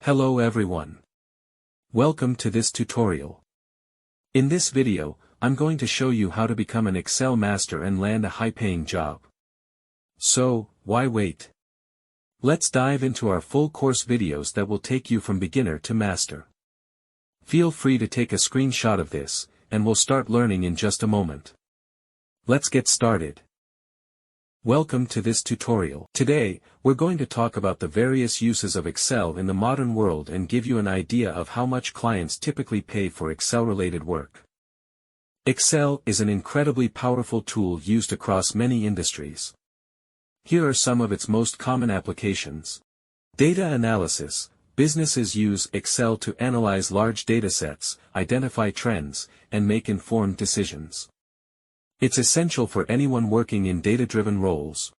Hello everyone. Welcome to this tutorial. In this video, I'm going to show you how to become an Excel master and land a high-paying job. So, why wait? Let's dive into our full course videos that will take you from beginner to master. Feel free to take a screenshot of this, and we'll start learning in just a moment. Let's get started. Welcome to this tutorial. Today, we're going to talk about the various uses of Excel in the modern world and give you an idea of how much clients typically pay for Excel-related work. Excel is an incredibly powerful tool used across many industries. Here are some of its most common applications. Data analysis. Businesses use Excel to analyze large datasets, identify trends, and make informed decisions. It's essential for anyone working in data-driven roles.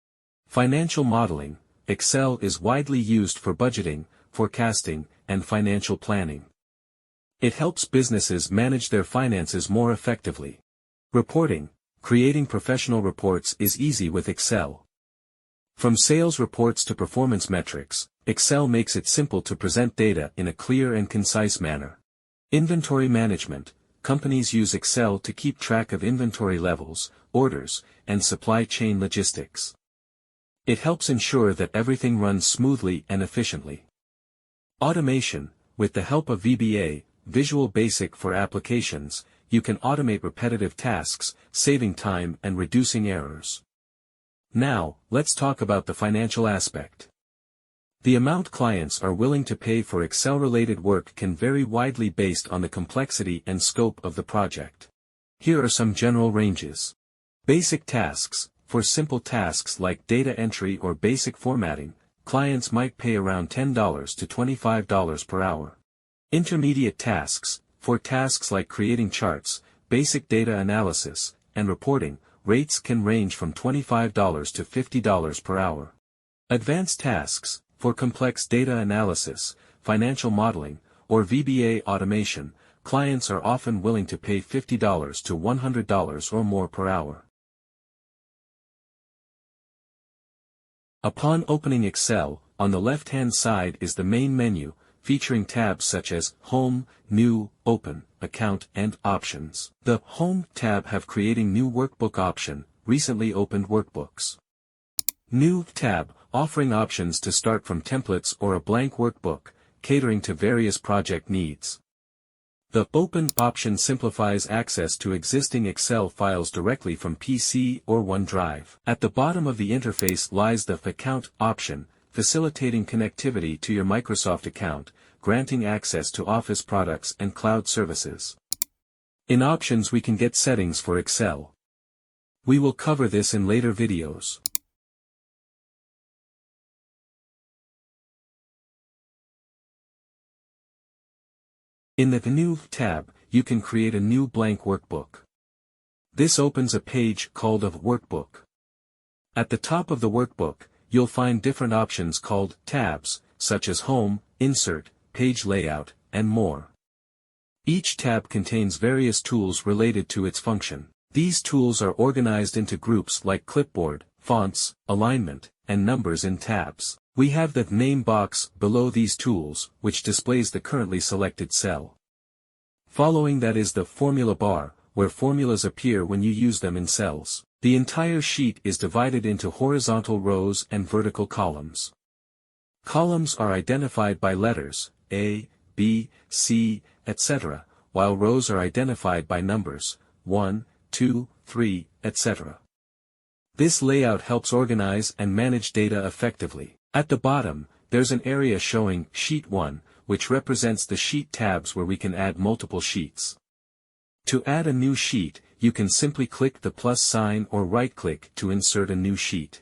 Financial modeling. Excel is widely used for budgeting, forecasting, and financial planning. It helps businesses manage their finances more effectively. Reporting. Creating professional reports is easy with Excel. From sales reports to performance metrics, Excel makes it simple to present data in a clear and concise manner. Inventory management. Companies use Excel to keep track of inventory levels, orders, and supply chain logistics. It helps ensure that everything runs smoothly and efficiently. Automation. With the help of VBA, Visual Basic for applications, you can automate repetitive tasks, saving time and reducing errors. Now, let's talk about the financial aspect. The amount clients are willing to pay for Excel-related work can vary widely based on the complexity and scope of the project. Here are some general ranges. Basic tasks. For simple tasks like data entry or basic formatting, clients might pay around $10 to $25 per hour. Intermediate tasks. For tasks like creating charts, basic data analysis, and reporting, rates can range from $25 to $50 per hour. Advanced tasks. For complex data analysis, financial modeling, or VBA automation, clients are often willing to pay $50 to $100 or more per hour. Upon opening Excel, on the left-hand side is the main menu, featuring tabs such as Home, New, Open, Account, and Options. The Home tab have Creating New Workbook option, recently opened workbooks. New tab, offering options to start from templates or a blank workbook, catering to various project needs. The Open option simplifies access to existing Excel files directly from PC or OneDrive. At the bottom of the interface lies the Account option, facilitating connectivity to your Microsoft account, granting access to Office products and cloud services. In Options we can get settings for Excel. We will cover this in later videos. In the New tab, you can create a new blank workbook. This opens a page called a Workbook. At the top of the workbook, you'll find different options called tabs, such as Home, Insert, Page Layout, and more. Each tab contains various tools related to its function. These tools are organized into groups like clipboard, fonts, alignment, and numbers in tabs. We have the name box below these tools, which displays the currently selected cell. Following that is the formula bar, where formulas appear when you use them in cells. The entire sheet is divided into horizontal rows and vertical columns. Columns are identified by letters, A, B, C, etc., while rows are identified by numbers, 1, 2, 3, etc. This layout helps organize and manage data effectively. At the bottom, there's an area showing Sheet 1, which represents the sheet tabs where we can add multiple sheets. To add a new sheet, you can simply click the plus sign or right-click to insert a new sheet.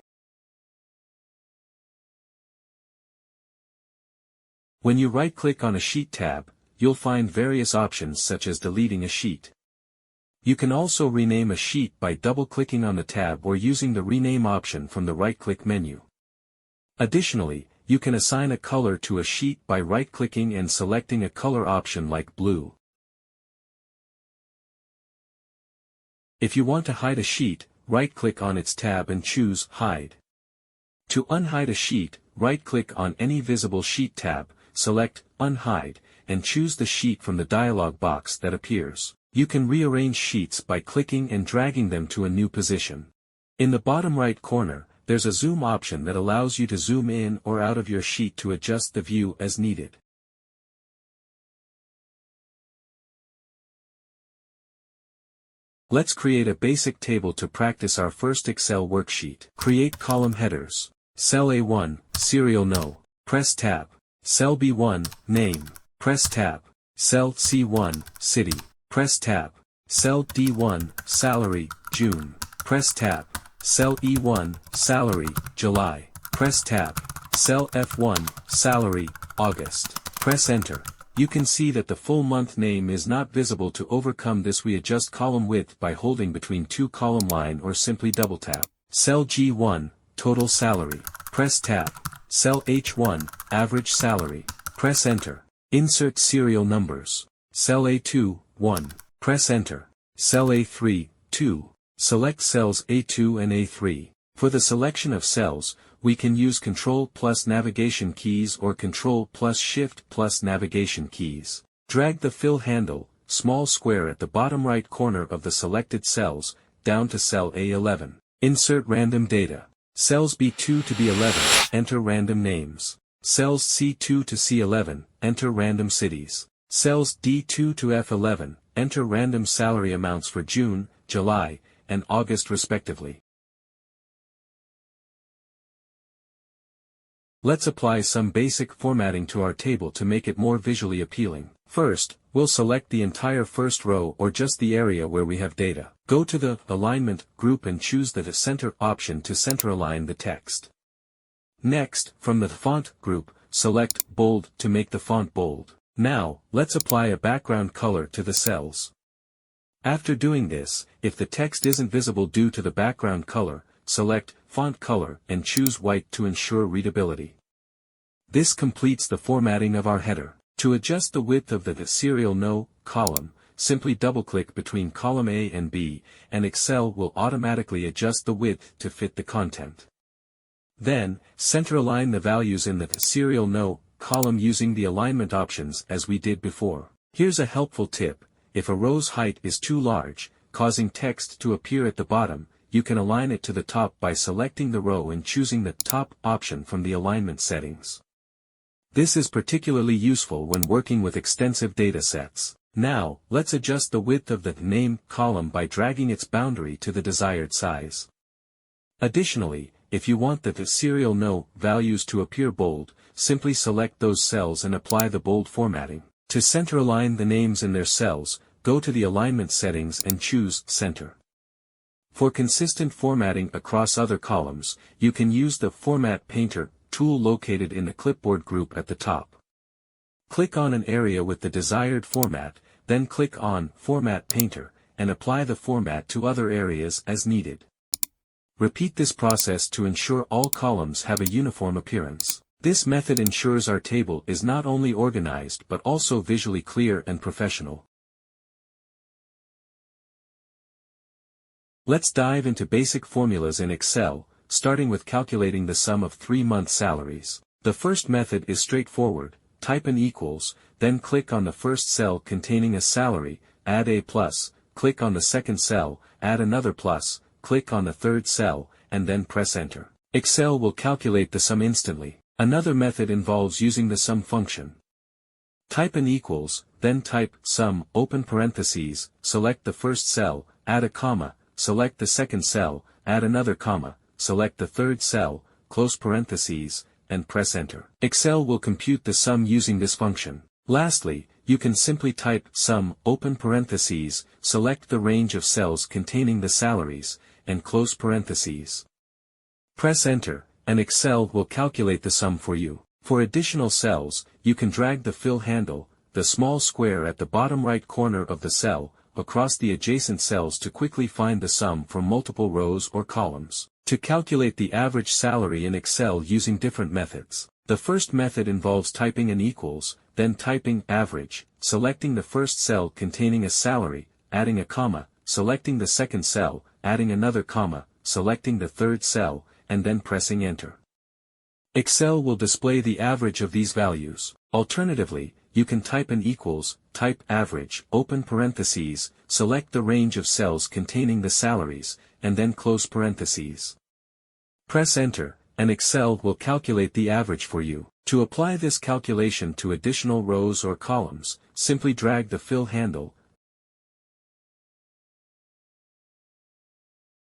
When you right-click on a sheet tab, you'll find various options such as deleting a sheet. You can also rename a sheet by double-clicking on the tab or using the rename option from the right-click menu. Additionally, you can assign a color to a sheet by right-clicking and selecting a color option like blue. If you want to hide a sheet, right-click on its tab and choose Hide. To unhide a sheet, right-click on any visible sheet tab, select Unhide, and choose the sheet from the dialog box that appears. You can rearrange sheets by clicking and dragging them to a new position. In the bottom right corner, there's a zoom option that allows you to zoom in or out of your sheet to adjust the view as needed. Let's create a basic table to practice our first Excel worksheet. Create column headers. Cell A1, Serial No. Press Tab. Cell B1, Name. Press Tab. Cell C1, City. Press Tab. Cell D1, Salary, June. Press Tab. Cell E1, Salary, July. Press Tab. Cell F1, Salary, August. Press Enter. You can see that the full month name is not visible. To overcome this, we adjust column width by holding between two column line or simply double tap. Cell G1, Total Salary. Press Tab. Cell H1, Average Salary. Press Enter. Insert serial numbers. Cell A2, 1. Press Enter. Cell A3, 2. Select cells A2 and A3. For the selection of cells, we can use Ctrl plus navigation keys or Ctrl plus Shift plus navigation keys. Drag the fill handle, small square at the bottom right corner of the selected cells, down to cell A11. Insert random data. Cells B2 to B11, enter random names. Cells C2 to C11, enter random cities. Cells D2 to F11, enter random salary amounts for June, July, and August respectively. Let's apply some basic formatting to our table to make it more visually appealing. First, we'll select the entire first row or just the area where we have data. Go to the Alignment group and choose the Center option to center align the text. Next, from the Font group, select Bold to make the font bold. Now, let's apply a background color to the cells. After doing this, if the text isn't visible due to the background color, select Font Color and choose white to ensure readability. This completes the formatting of our header. To adjust the width of the Serial No column, simply double-click between column A and B, and Excel will automatically adjust the width to fit the content. Then, center align the values in the Serial No column using the alignment options as we did before. Here's a helpful tip: if a row's height is too large, causing text to appear at the bottom, you can align it to the top by selecting the row and choosing the Top option from the alignment settings. This is particularly useful when working with extensive data sets. Now, let's adjust the width of the Name column by dragging its boundary to the desired size. Additionally, if you want the Serial No values to appear bold, simply select those cells and apply the bold formatting. To center align the names in their cells, go to the alignment settings and choose Center. For consistent formatting across other columns, you can use the Format Painter tool located in the clipboard group at the top. Click on an area with the desired format, then click on Format Painter, and apply the format to other areas as needed. Repeat this process to ensure all columns have a uniform appearance. This method ensures our table is not only organized but also visually clear and professional. Let's dive into basic formulas in Excel, starting with calculating the sum of 3-month salaries. The first method is straightforward: type an equals, then click on the first cell containing a salary, add a plus, click on the second cell, add another plus, click on the third cell, and then press Enter. Excel will calculate the sum instantly. Another method involves using the sum function. Type an equals, then type sum, open parentheses, select the first cell, add a comma, select the second cell, add another comma, select the third cell, close parentheses, and press Enter. Excel will compute the sum using this function. Lastly, you can simply type sum, open parentheses, select the range of cells containing the salaries, and close parentheses. Press Enter, and Excel will calculate the sum for you. For additional cells, you can drag the fill handle, the small square at the bottom right corner of the cell, across the adjacent cells to quickly find the sum from multiple rows or columns. To calculate the average salary in Excel using different methods. The first method involves typing an equals, then typing average, selecting the first cell containing a salary, adding a comma, selecting the second cell, adding another comma, selecting the third cell, and then pressing Enter. Excel will display the average of these values. Alternatively, you can type an equals, type average, open parentheses, select the range of cells containing the salaries, and then close parentheses. Press enter, and Excel will calculate the average for you. To apply this calculation to additional rows or columns, simply drag the fill handle.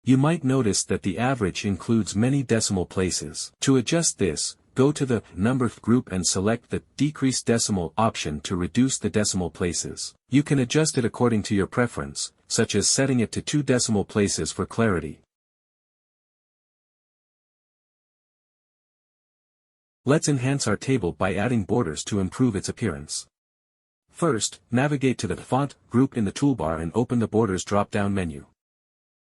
You might notice that the average includes many decimal places. To adjust this, go to the number group and select the decrease decimal option to reduce the decimal places. You can adjust it according to your preference, such as setting it to 2 decimal places for clarity. Let's enhance our table by adding borders to improve its appearance. First, navigate to the font group in the toolbar and open the Borders drop-down menu.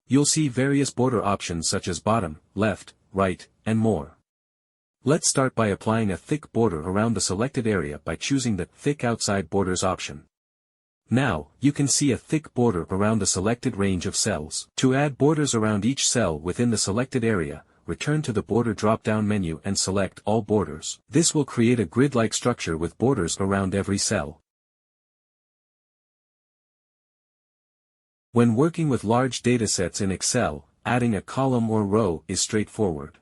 You'll see various border options such as bottom, left, right, and more. Let's start by applying a thick border around the selected area by choosing the Thick Outside Borders option. Now, you can see a thick border around the selected range of cells. To add borders around each cell within the selected area, return to the Border drop-down menu and select All Borders. This will create a grid-like structure with borders around every cell. When working with large datasets in Excel, adding a column or row is straightforward.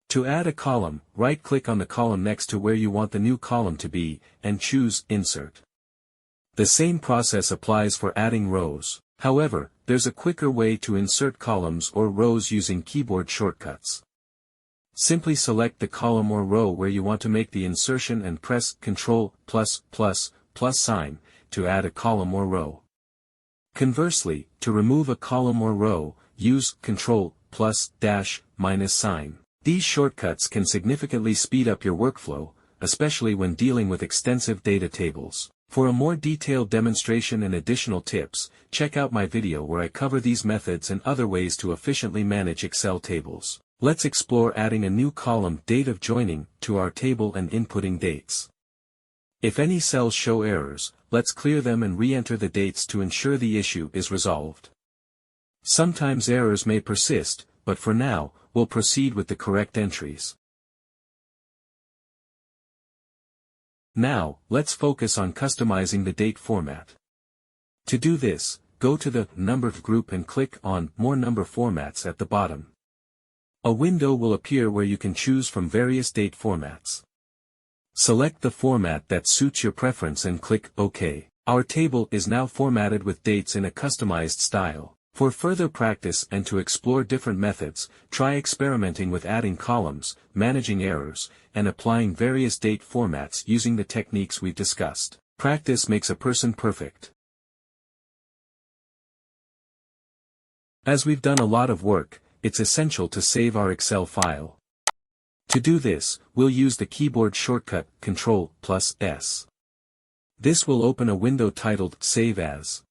To add a column, right-click on the column next to where you want the new column to be, and choose Insert. The same process applies for adding rows. However, there's a quicker way to insert columns or rows using keyboard shortcuts. Simply select the column or row where you want to make the insertion and press Ctrl +++ sign to add a column or row. Conversely, to remove a column or row, use Ctrl +-- sign. These shortcuts can significantly speed up your workflow, especially when dealing with extensive data tables. For a more detailed demonstration and additional tips, check out my video where I cover these methods and other ways to efficiently manage Excel tables. Let's explore adding a new column date of joining to our table and inputting dates. If any cells show errors, let's clear them and re-enter the dates to ensure the issue is resolved. Sometimes errors may persist, but for now, we'll proceed with the correct entries. Now, let's focus on customizing the date format. To do this, go to the Number group and click on More Number Formats at the bottom. A window will appear where you can choose from various date formats. Select the format that suits your preference and click OK. Our table is now formatted with dates in a customized style. For further practice and to explore different methods, try experimenting with adding columns, managing errors, and applying various date formats using the techniques we've discussed. Practice makes a person perfect. As we've done a lot of work, it's essential to save our Excel file. To do this, we'll use the keyboard shortcut Ctrl+S. This will open a window titled Save As.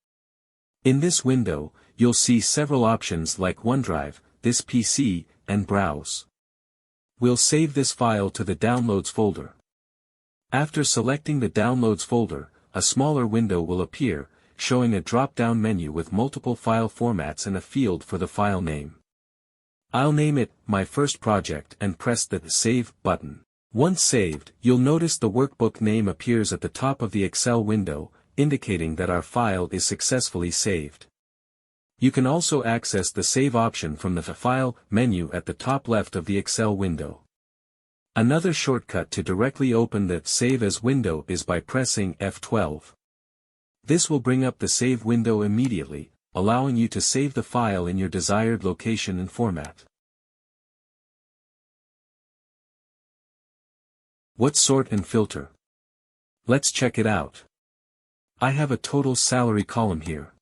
In this window, you'll see several options like OneDrive, This PC, and Browse. We'll save this file to the Downloads folder. After selecting the Downloads folder, a smaller window will appear, showing a drop-down menu with multiple file formats and a field for the file name. I'll name it My First Project and press the Save button. Once saved, you'll notice the workbook name appears at the top of the Excel window, indicating that our file is successfully saved. You can also access the Save option from the File menu at the top left of the Excel window. Another shortcut to directly open the Save As window is by pressing F12. This will bring up the Save window immediately, allowing you to save the file in your desired location and format. What sort and filter? Let's check it out. I have a total salary column here.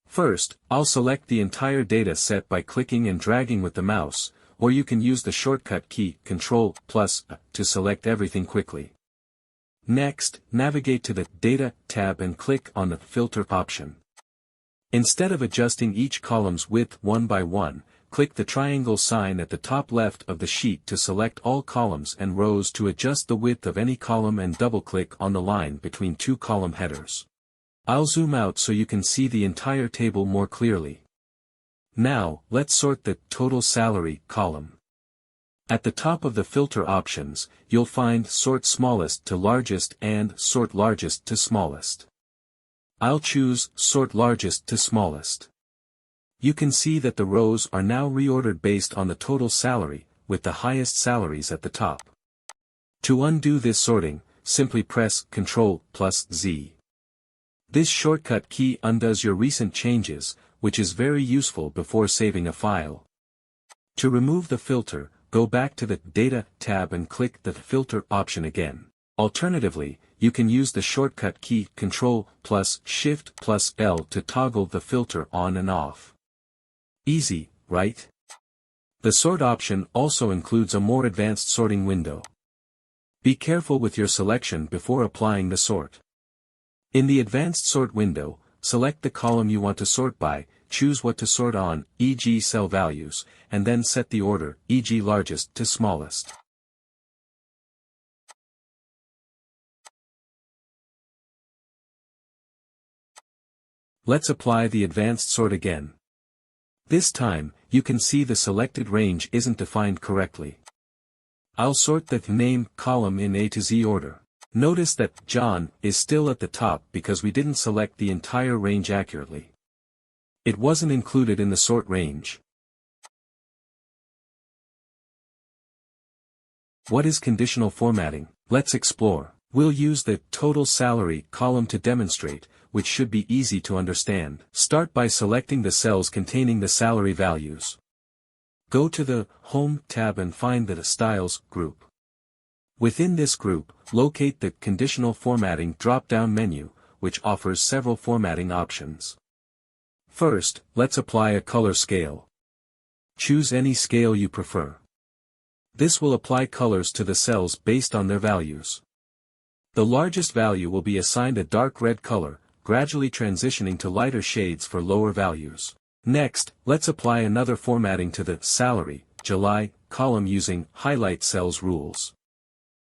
First, I'll select the entire data set by clicking and dragging with the mouse, or you can use the shortcut key Ctrl+, to select everything quickly. Next, navigate to the Data tab and click on the Filter option. Instead of adjusting each column's width one by one, click the triangle sign at the top left of the sheet to select all columns and rows to adjust the width of any column and double-click on the line between two column headers. I'll zoom out so you can see the entire table more clearly. Now, let's sort the Total Salary column. At the top of the filter options, you'll find Sort Smallest to Largest and Sort Largest to Smallest. I'll choose Sort Largest to Smallest. You can see that the rows are now reordered based on the total salary, with the highest salaries at the top. To undo this sorting, simply press Ctrl+Z. This shortcut key undoes your recent changes, which is very useful before saving a file. To remove the filter, go back to the Data tab and click the Filter option again. Alternatively, you can use the shortcut key Ctrl+Shift+L to toggle the filter on and off. Easy, right? The Sort option also includes a more advanced sorting window. Be careful with your selection before applying the sort. In the Advanced Sort window, select the column you want to sort by, choose what to sort on, e.g. cell values, and then set the order, e.g. largest to smallest. Let's apply the Advanced Sort again. This time, you can see the selected range isn't defined correctly. I'll sort the name column in A to Z order. Notice that John is still at the top because we didn't select the entire range accurately. It wasn't included in the sort range. What is conditional formatting? Let's explore. We'll use the total salary column to demonstrate, which should be easy to understand. Start by selecting the cells containing the salary values. Go to the Home tab and find the Styles group. Within this group, locate the Conditional Formatting drop-down menu, which offers several formatting options. First, let's apply a color scale. Choose any scale you prefer. This will apply colors to the cells based on their values. The largest value will be assigned a dark red color, gradually transitioning to lighter shades for lower values. Next, let's apply another formatting to the Salary, July, column using Highlight Cells rules.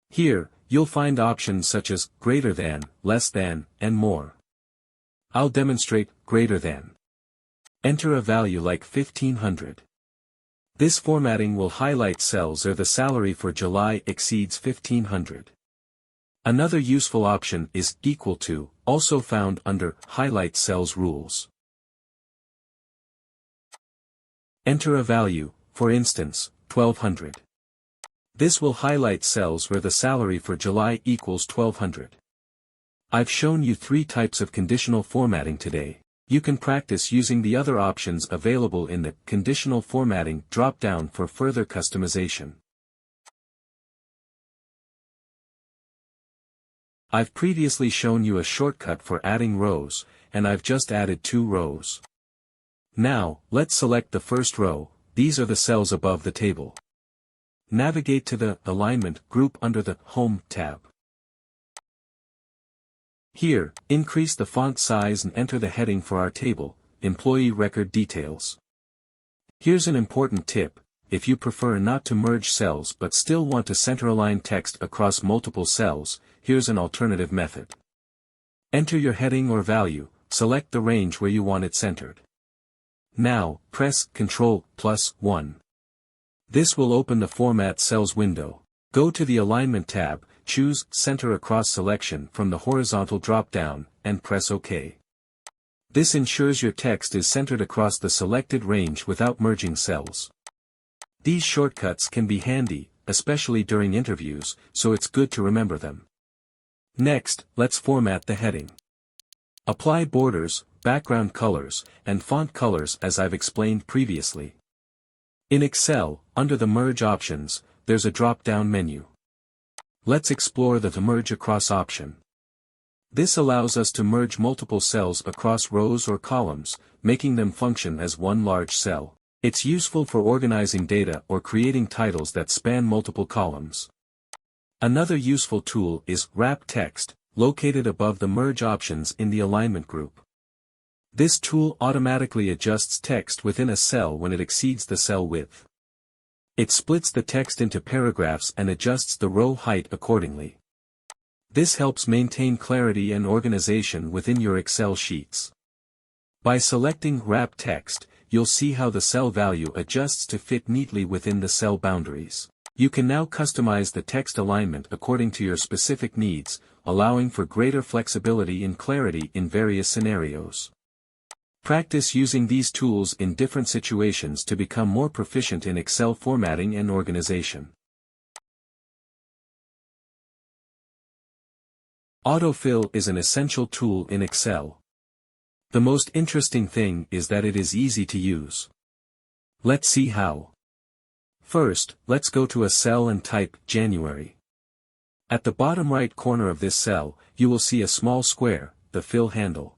Here, you'll find options such as greater than, less than, and more. I'll demonstrate greater than. Enter a value like 1500. This formatting will highlight cells where the salary for July exceeds 1500. Another useful option is equal to, also found under Highlight Cells rules. Enter a value, for instance, 1200. This will highlight cells where the salary for July equals 1200. I've shown you 3 types of conditional formatting today. You can practice using the other options available in the Conditional Formatting drop-down for further customization. I've previously shown you a shortcut for adding rows, and I've just added 2 rows. Now, let's select the first row. These are the cells above the table. Navigate to the Alignment group under the Home tab. Here, increase the font size and enter the heading for our table, Employee Record Details. Here's an important tip: if you prefer not to merge cells but still want to center-align text across multiple cells, here's an alternative method. Enter your heading or value, select the range where you want it centered. Now, press Ctrl+1. This will open the Format Cells window. Go to the Alignment tab, choose Center Across Selection from the horizontal drop-down, and press OK. This ensures your text is centered across the selected range without merging cells. These shortcuts can be handy, especially during interviews, so it's good to remember them. Next, let's format the heading. Apply borders, background colors, and font colors as I've explained previously. In Excel, under the Merge options, there's a drop-down menu. Let's explore the Merge Across option. This allows us to merge multiple cells across rows or columns, making them function as one large cell. It's useful for organizing data or creating titles that span multiple columns. Another useful tool is Wrap Text, located above the Merge options in the Alignment group. This tool automatically adjusts text within a cell when it exceeds the cell width. It splits the text into paragraphs and adjusts the row height accordingly. This helps maintain clarity and organization within your Excel sheets. By selecting Wrap Text, you'll see how the cell value adjusts to fit neatly within the cell boundaries. You can now customize the text alignment according to your specific needs, allowing for greater flexibility and clarity in various scenarios. Practice using these tools in different situations to become more proficient in Excel formatting and organization. Autofill is an essential tool in Excel. The most interesting thing is that it is easy to use. Let's see how. First, let's go to a cell and type January. At the bottom right corner of this cell, you will see a small square, the fill handle.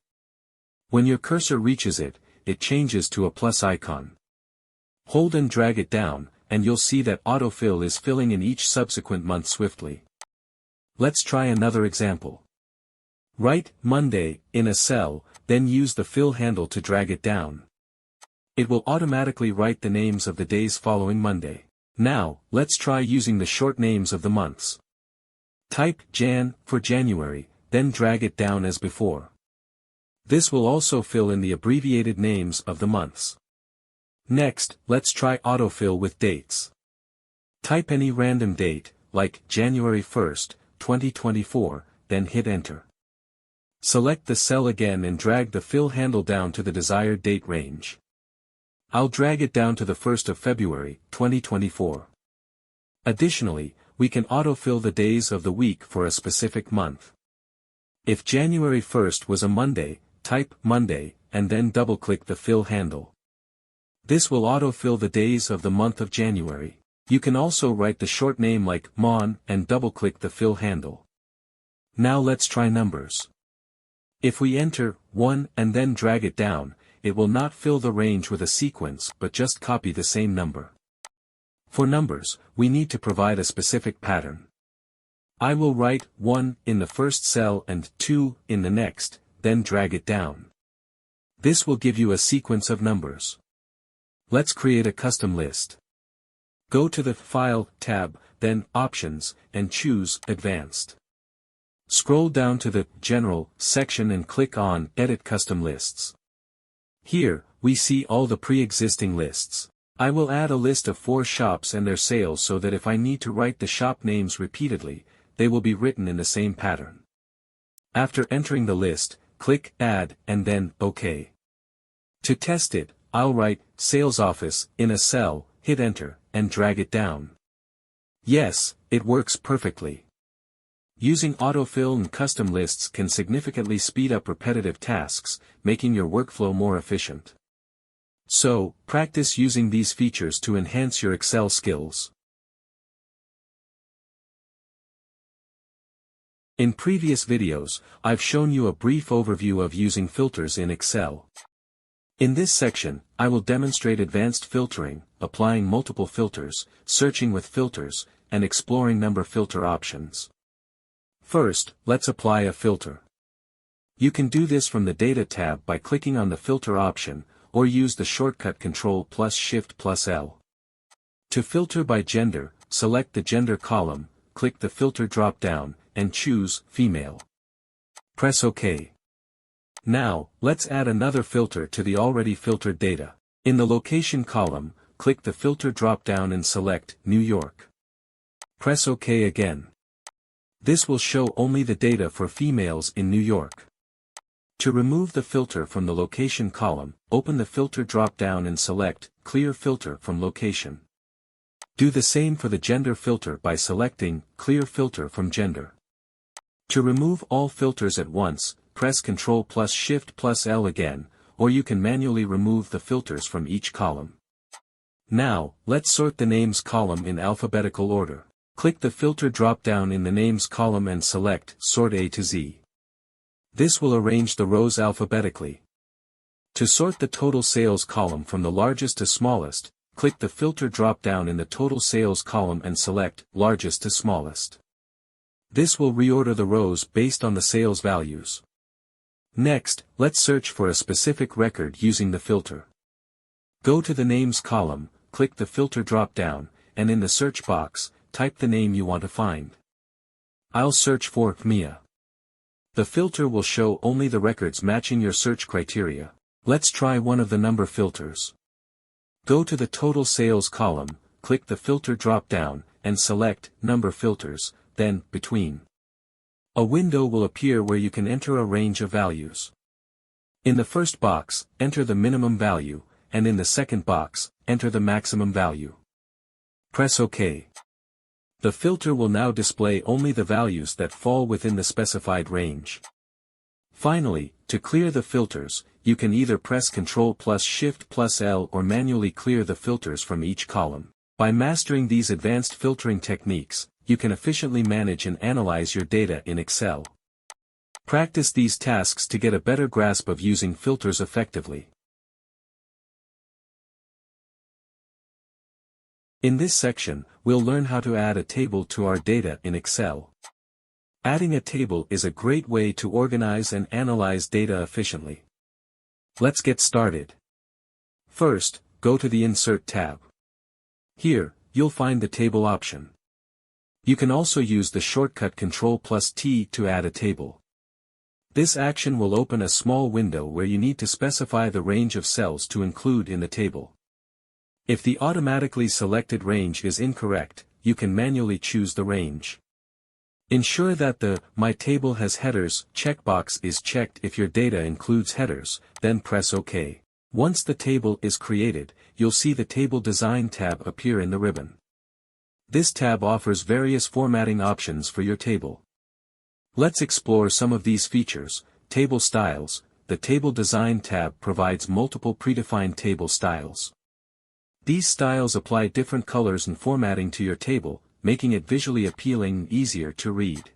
When your cursor reaches it, it changes to a plus icon. Hold and drag it down, and you'll see that autofill is filling in each subsequent month swiftly. Let's try another example. Write Monday in a cell, then use the fill handle to drag it down. It will automatically write the names of the days following Monday. Now, let's try using the short names of the months. Type Jan for January, then drag it down as before. This will also fill in the abbreviated names of the months. Next, let's try autofill with dates. Type any random date, like January 1st, 2024, then hit enter. Select the cell again and drag the fill handle down to the desired date range. I'll drag it down to the 1st of February, 2024. Additionally, we can autofill the days of the week for a specific month. If January 1st was a Monday, type Monday, and then double-click the fill handle. This will autofill the days of the month of January. You can also write the short name like Mon and double-click the fill handle. Now let's try numbers. If we enter 1 and then drag it down, it will not fill the range with a sequence but just copy the same number. For numbers, we need to provide a specific pattern. I will write 1 in the first cell and 2 in the next, then drag it down. This will give you a sequence of numbers. Let's create a custom list. Go to the File tab, then Options, and choose Advanced. Scroll down to the General section and click on Edit Custom Lists. Here, we see all the pre-existing lists. I will add a list of 4 shops and their sales so that if I need to write the shop names repeatedly, they will be written in the same pattern. After entering the list, click Add and then OK. To test it, I'll write Sales Office in a cell, hit Enter, and drag it down. Yes, it works perfectly. Using autofill and custom lists can significantly speed up repetitive tasks, making your workflow more efficient. So, practice using these features to enhance your Excel skills. In previous videos, I've shown you a brief overview of using filters in Excel. In this section, I will demonstrate advanced filtering, applying multiple filters, searching with filters, and exploring number filter options. First, let's apply a filter. You can do this from the Data tab by clicking on the filter option, or use the shortcut Ctrl+Shift+L. To filter by gender, select the gender column, click the filter drop-down, and choose Female. Press OK. Now, let's add another filter to the already filtered data. In the Location column, click the filter drop-down and select New York. Press OK again. This will show only the data for females in New York. To remove the filter from the Location column, open the filter drop-down and select Clear Filter from Location. Do the same for the gender filter by selecting Clear Filter from Gender. To remove all filters at once, press Ctrl+Shift+L again, or you can manually remove the filters from each column. Now, let's sort the Names column in alphabetical order. Click the filter drop-down in the Names column and select Sort A to Z. This will arrange the rows alphabetically. To sort the Total Sales column from the largest to smallest, click the filter drop-down in the Total Sales column and select Largest to Smallest. This will reorder the rows based on the sales values. Next, let's search for a specific record using the filter. Go to the Names column, click the filter drop-down, and in the search box, type the name you want to find. I'll search for Mia. The filter will show only the records matching your search criteria. Let's try one of the number filters. Go to the Total Sales column, click the filter drop-down, and select Number Filters, then Between. A window will appear where you can enter a range of values. In the first box, enter the minimum value, and in the second box, enter the maximum value. Press OK. The filter will now display only the values that fall within the specified range. Finally, to clear the filters, you can either press Ctrl plus Shift plus L or manually clear the filters from each column. By mastering these advanced filtering techniques, you can efficiently manage and analyze your data in Excel. Practice these tasks to get a better grasp of using filters effectively. In this section, we'll learn how to add a table to our data in Excel. Adding a table is a great way to organize and analyze data efficiently. Let's get started. First, go to the Insert tab. Here, you'll find the Table option. You can also use the shortcut Ctrl plus T to add a table. This action will open a small window where you need to specify the range of cells to include in the table. If the automatically selected range is incorrect, you can manually choose the range. Ensure that the My Table Has Headers checkbox is checked if your data includes headers, then press OK. Once the table is created, you'll see the Table Design tab appear in the ribbon. This tab offers various formatting options for your table. Let's explore some of these features. Table Styles. The Table Design tab provides multiple predefined table styles. These styles apply different colors and formatting to your table, making it visually appealing and easier to read.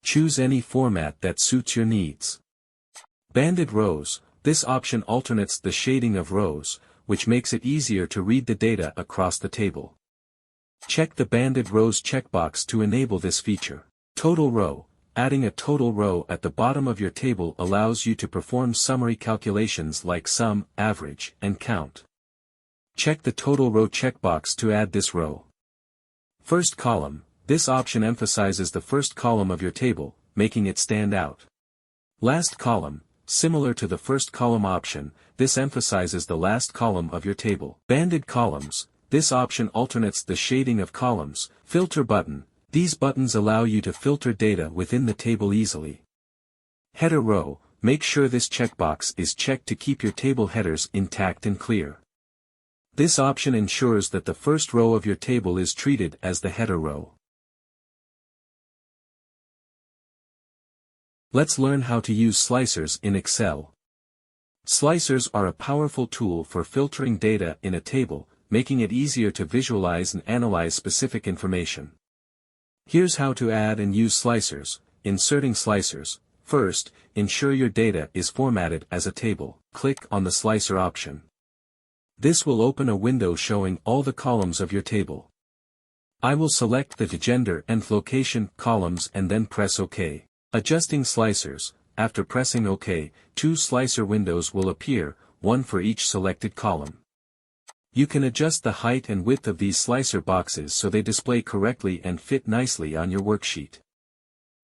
Choose any format that suits your needs. Banded Rows. This option alternates the shading of rows, which makes it easier to read the data across the table. Check the Banded Rows checkbox to enable this feature. Total Row. Adding a total row at the bottom of your table allows you to perform summary calculations like sum, average, and count. Check the Total Row checkbox to add this row. First Column. This option emphasizes the first column of your table, making it stand out. Last Column. Similar to the first column option, this emphasizes the last column of your table. Banded Columns. This option alternates the shading of columns. Filter Button. These buttons allow you to filter data within the table easily. Header Row. Make sure this checkbox is checked to keep your table headers intact and clear. This option ensures that the first row of your table is treated as the header row. Let's learn how to use slicers in Excel. Slicers are a powerful tool for filtering data in a table, making it easier to visualize and analyze specific information. Here's how to add and use slicers. Inserting slicers. First, ensure your data is formatted as a table. Click on the slicer option. This will open a window showing all the columns of your table. I will select the gender and location columns and then press OK. Adjusting slicers. After pressing OK, two slicer windows will appear, one for each selected column. You can adjust the height and width of these slicer boxes so they display correctly and fit nicely on your worksheet.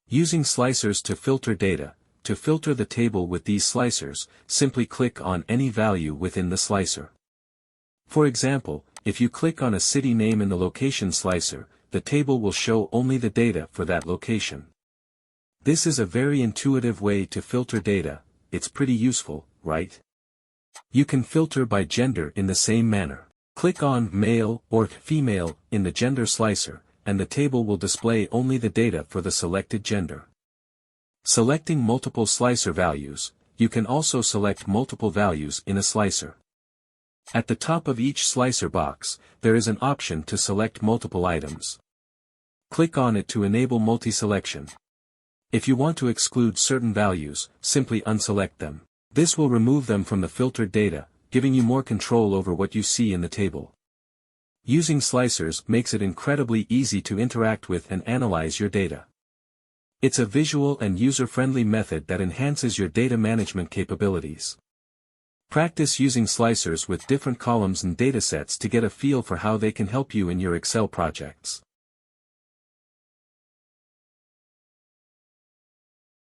Using slicers to filter data. To filter the table with these slicers, simply click on any value within the slicer. For example, if you click on a city name in the location slicer, the table will show only the data for that location. This is a very intuitive way to filter data. It's pretty useful, right? You can filter by gender in the same manner. Click on Male or Female in the gender slicer, and the table will display only the data for the selected gender. Selecting multiple slicer values. You can also select multiple values in a slicer. At the top of each slicer box, there is an option to select multiple items. Click on it to enable multi-selection. If you want to exclude certain values, simply unselect them. This will remove them from the filtered data, giving you more control over what you see in the table. Using slicers makes it incredibly easy to interact with and analyze your data. It's a visual and user-friendly method that enhances your data management capabilities. Practice using slicers with different columns and datasets to get a feel for how they can help you in your Excel projects.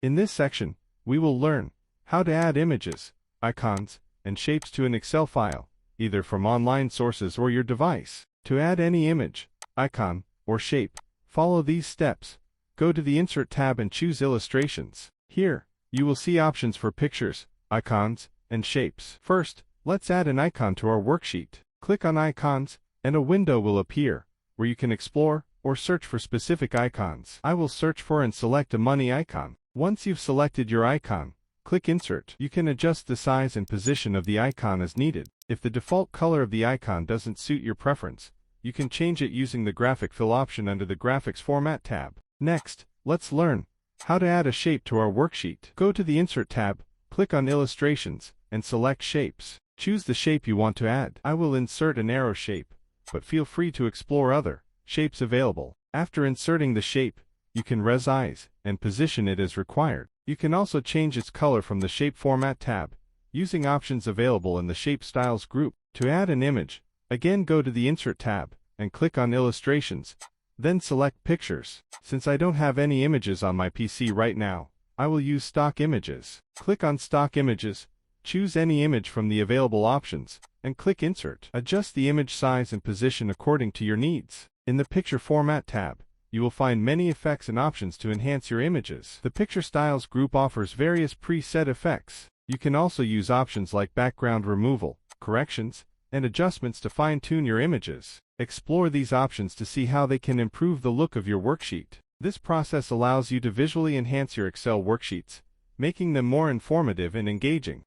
In this section, we will learn how to add images, icons, and shapes to an Excel file, either from online sources or your device. To add any image, icon, or shape, follow these steps. Go to the Insert tab and choose Illustrations. Here, you will see options for pictures, icons, and shapes. First, let's add an icon to our worksheet. Click on Icons, and a window will appear, where you can explore or search for specific icons. I will search for and select a money icon. Once you've selected your icon, click Insert. You can adjust the size and position of the icon as needed. If the default color of the icon doesn't suit your preference, you can change it using the Graphic Fill option under the Graphics Format tab. Next, let's learn how to add a shape to our worksheet. Go to the Insert tab, click on Illustrations, and select Shapes. Choose the shape you want to add. I will insert an arrow shape, but feel free to explore other shapes available. After inserting the shape, you can resize and position it as required. You can also change its color from the Shape Format tab, using options available in the Shape Styles group. To add an image, again go to the Insert tab, and click on Illustrations, then select Pictures. Since I don't have any images on my PC right now, I will use Stock Images. Click on Stock Images, choose any image from the available options, and click Insert. Adjust the image size and position according to your needs. In the Picture Format tab, you will find many effects and options to enhance your images. The Picture Styles group offers various preset effects. You can also use options like background removal, corrections, and adjustments to fine-tune your images. Explore these options to see how they can improve the look of your worksheet. This process allows you to visually enhance your Excel worksheets, making them more informative and engaging.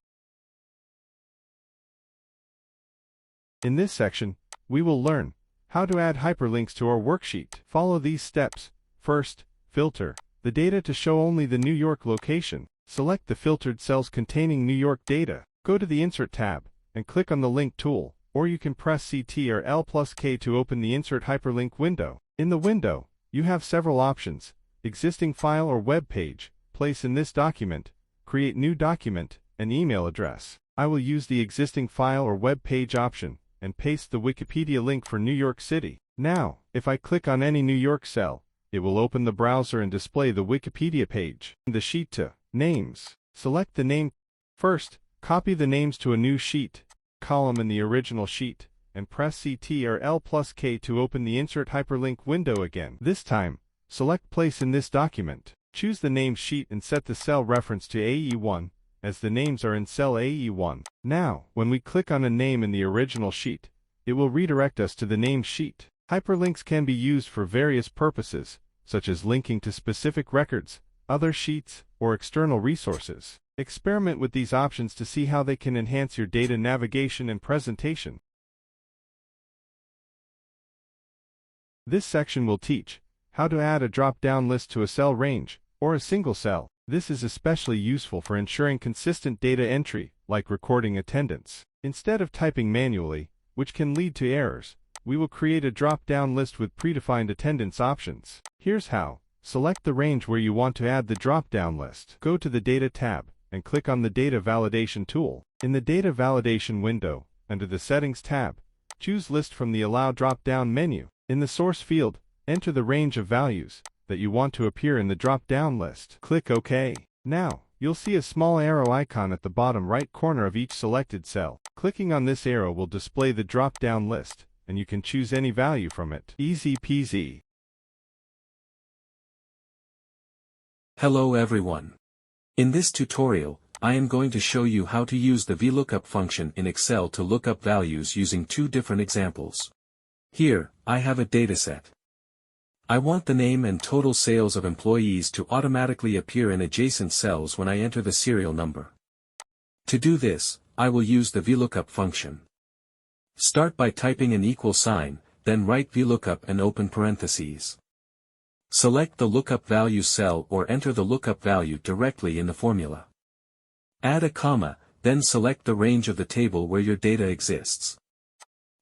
In this section, we will learn how to add hyperlinks to our worksheet. Follow these steps. First, filter the data to show only the New York location. Select the filtered cells containing New York data. Go to the Insert tab and click on the Link tool, or you can press Ctrl or L+K to open the Insert Hyperlink window. In the window, you have several options: existing file or web page, place in this document, create new document, and email address. I will use the existing file or web page option and paste the Wikipedia link for New York City. Now, if I click on any New York cell, it will open the browser and display the Wikipedia page. In the sheet to Names, select the name. First, copy the names to a new sheet column in the original sheet, and press Ctrl or L+K to open the Insert Hyperlink window again. This time, select Place in this document. Choose the name sheet and set the cell reference to AE1, as the names are in cell AE1. Now, when we click on a name in the original sheet, it will redirect us to the name sheet. Hyperlinks can be used for various purposes, such as linking to specific records, other sheets, or external resources. Experiment with these options to see how they can enhance your data navigation and presentation. This section will teach how to add a drop-down list to a cell range, or a single cell. This is especially useful for ensuring consistent data entry, like recording attendance. Instead of typing manually, which can lead to errors, we will create a drop-down list with predefined attendance options. Here's how. Select the range where you want to add the drop-down list. Go to the Data tab and click on the Data Validation tool. In the Data Validation window, under the Settings tab, choose List from the Allow drop-down menu. In the Source field, enter the range of values that you want to appear in the drop-down list. Click OK. Now, you'll see a small arrow icon at the bottom right corner of each selected cell. Clicking on this arrow will display the drop-down list, and you can choose any value from it. Easy peasy. Hello everyone. In this tutorial, I am going to show you how to use the VLOOKUP function in Excel to look up values using two different examples. Here, I have a dataset. I want the name and total sales of employees to automatically appear in adjacent cells when I enter the serial number. To do this, I will use the VLOOKUP function. Start by typing an equal sign, then write VLOOKUP and open parentheses. Select the lookup value cell or enter the lookup value directly in the formula. Add a comma, then select the range of the table where your data exists.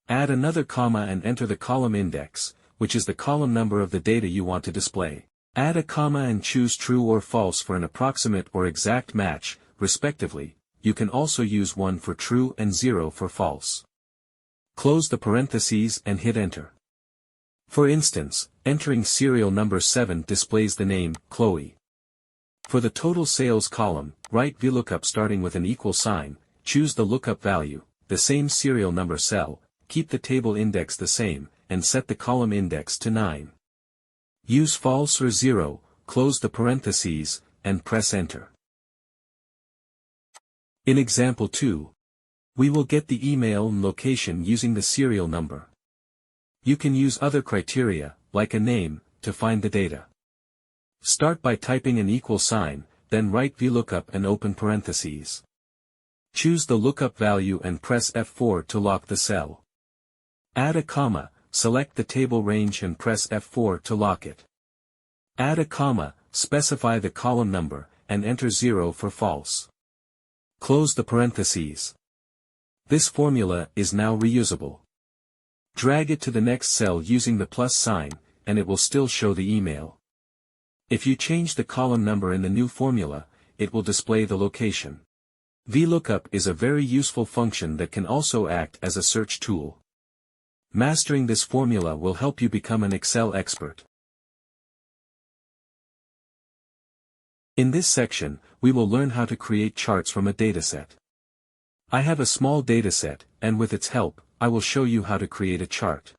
Add another comma and enter the column index, which is the column number of the data you want to display. Add a comma and choose true or false for an approximate or exact match, respectively. You can also use 1 for true and 0 for false. Close the parentheses and hit enter. For instance, entering serial number 7 displays the name, Chloe. For the total sales column, write VLOOKUP starting with an equal sign, choose the lookup value, the same serial number cell, keep the table index the same, and set the column index to 9. Use false or 0, close the parentheses, and press enter. In example 2, we will get the email and location using the serial number. You can use other criteria, like a name, to find the data. Start by typing an equal sign, then write VLOOKUP and open parentheses. Choose the lookup value and press F4 to lock the cell. Add a comma, select the table range and press F4 to lock it. Add a comma, specify the column number, and enter 0 for false. Close the parentheses. This formula is now reusable. Drag it to the next cell using the plus sign, and it will still show the email. If you change the column number in the new formula, it will display the location. VLOOKUP is a very useful function that can also act as a search tool. Mastering this formula will help you become an Excel expert. In this section, we will learn how to create charts from a dataset. I have a small dataset, and with its help, I will show you how to create a chart.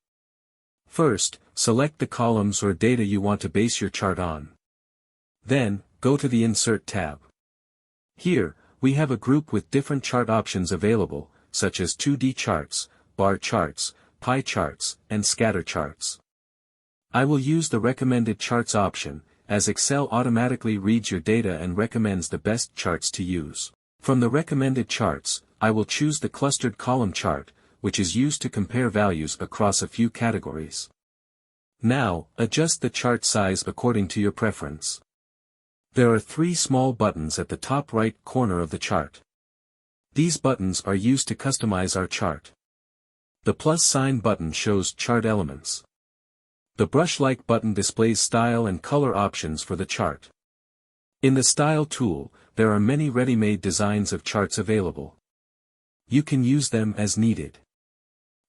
First, select the columns or data you want to base your chart on. Then, go to the Insert tab. Here, we have a group with different chart options available, such as 2D charts, bar charts, pie charts, and scatter charts. I will use the Recommended Charts option, as Excel automatically reads your data and recommends the best charts to use. From the recommended charts, I will choose the Clustered Column chart, which is used to compare values across a few categories. Now, adjust the chart size according to your preference. There are 3 small buttons at the top right corner of the chart. These buttons are used to customize our chart. The plus sign button shows chart elements. The brush-like button displays style and color options for the chart. In the Style tool, there are many ready-made designs of charts available. You can use them as needed.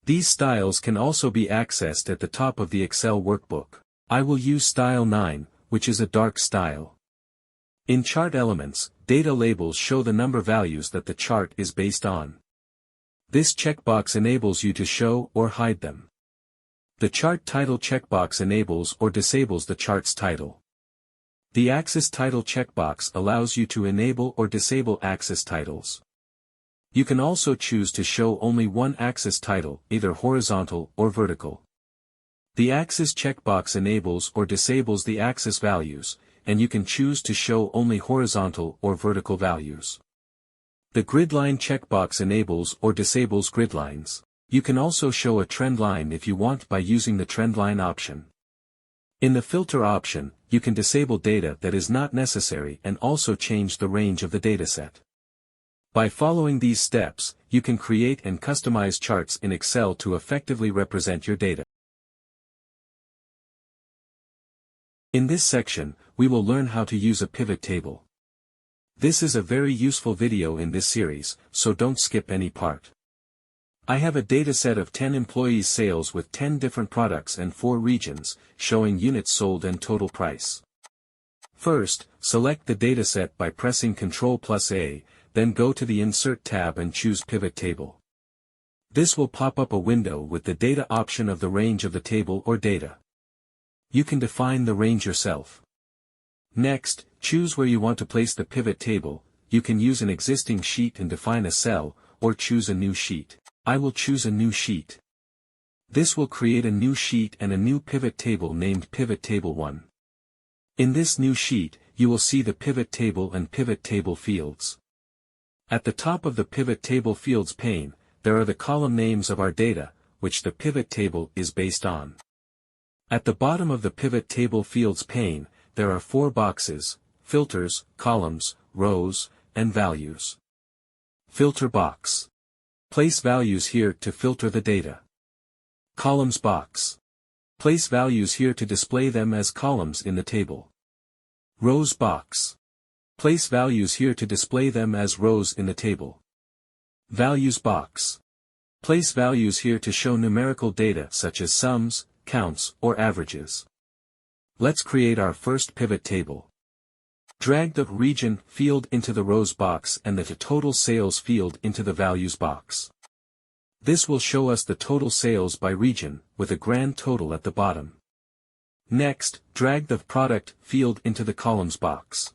These styles can also be accessed at the top of the Excel workbook. I will use Style 9, which is a dark style. In Chart Elements, data labels show the number values that the chart is based on. This checkbox enables you to show or hide them. The Chart Title checkbox enables or disables the chart's title. The Axis Title checkbox allows you to enable or disable axis titles. You can also choose to show only one axis title, either horizontal or vertical. The Axis checkbox enables or disables the axis values, and you can choose to show only horizontal or vertical values. The Gridline checkbox enables or disables grid lines. You can also show a trend line if you want by using the Trend Line option. In the Filter option, you can disable data that is not necessary and also change the range of the dataset. By following these steps, you can create and customize charts in Excel to effectively represent your data. In this section, we will learn how to use a pivot table. This is a very useful video in this series, so don't skip any part. I have a dataset of 10 employees' sales with 10 different products and 4 regions, showing units sold and total price. First, select the dataset by pressing Ctrl+A, then go to the Insert tab and choose Pivot Table. This will pop up a window with the data option of the range of the table or data. You can define the range yourself. Next, choose where you want to place the pivot table. You can use an existing sheet and define a cell, or choose a new sheet. I will choose a new sheet. This will create a new sheet and a new pivot table named Pivot Table 1. In this new sheet, you will see the pivot table and pivot table fields. At the top of the Pivot Table Fields pane, there are the column names of our data, which the pivot table is based on. At the bottom of the Pivot Table Fields pane, there are 4 boxes: Filters, Columns, Rows, and Values. Filter box. Place values here to filter the data. Columns box. Place values here to display them as columns in the table. Rows box. Place values here to display them as rows in the table. Values box. Place values here to show numerical data such as sums, counts, or averages. Let's create our first pivot table. Drag the Region field into the Rows box and the Total Sales field into the Values box. This will show us the total sales by region, with a grand total at the bottom. Next, drag the product field into the columns box.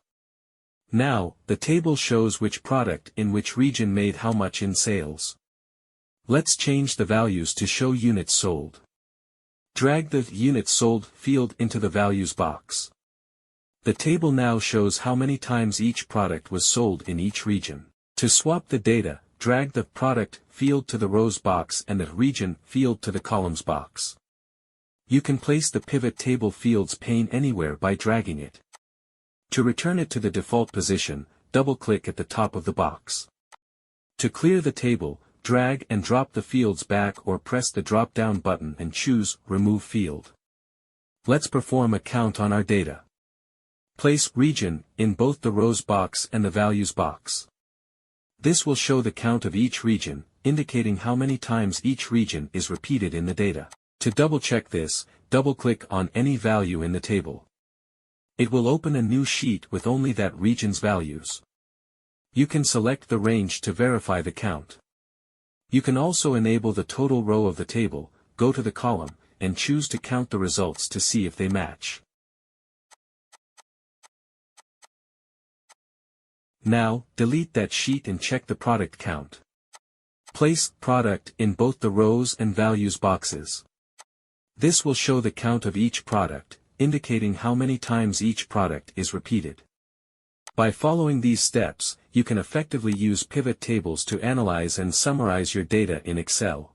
Now, the table shows which product in which region made how much in sales. Let's change the values to show units sold. Drag the Units Sold field into the Values box. The table now shows how many times each product was sold in each region. To swap the data, drag the Product field to the Rows box and the Region field to the Columns box. You can place the Pivot Table Fields pane anywhere by dragging it. To return it to the default position, double-click at the top of the box. To clear the table, drag and drop the fields back or press the drop-down button and choose Remove Field. Let's perform a count on our data. Place Region in both the Rows box and the Values box. This will show the count of each region, indicating how many times each region is repeated in the data. To double-check this, double-click on any value in the table. It will open a new sheet with only that region's values. You can select the range to verify the count. You can also enable the total row of the table, go to the column, and choose to count the results to see if they match. Now, delete that sheet and check the product count. Place Product in both the Rows and Values boxes. This will show the count of each product, indicating how many times each product is repeated. By following these steps, you can effectively use pivot tables to analyze and summarize your data in Excel.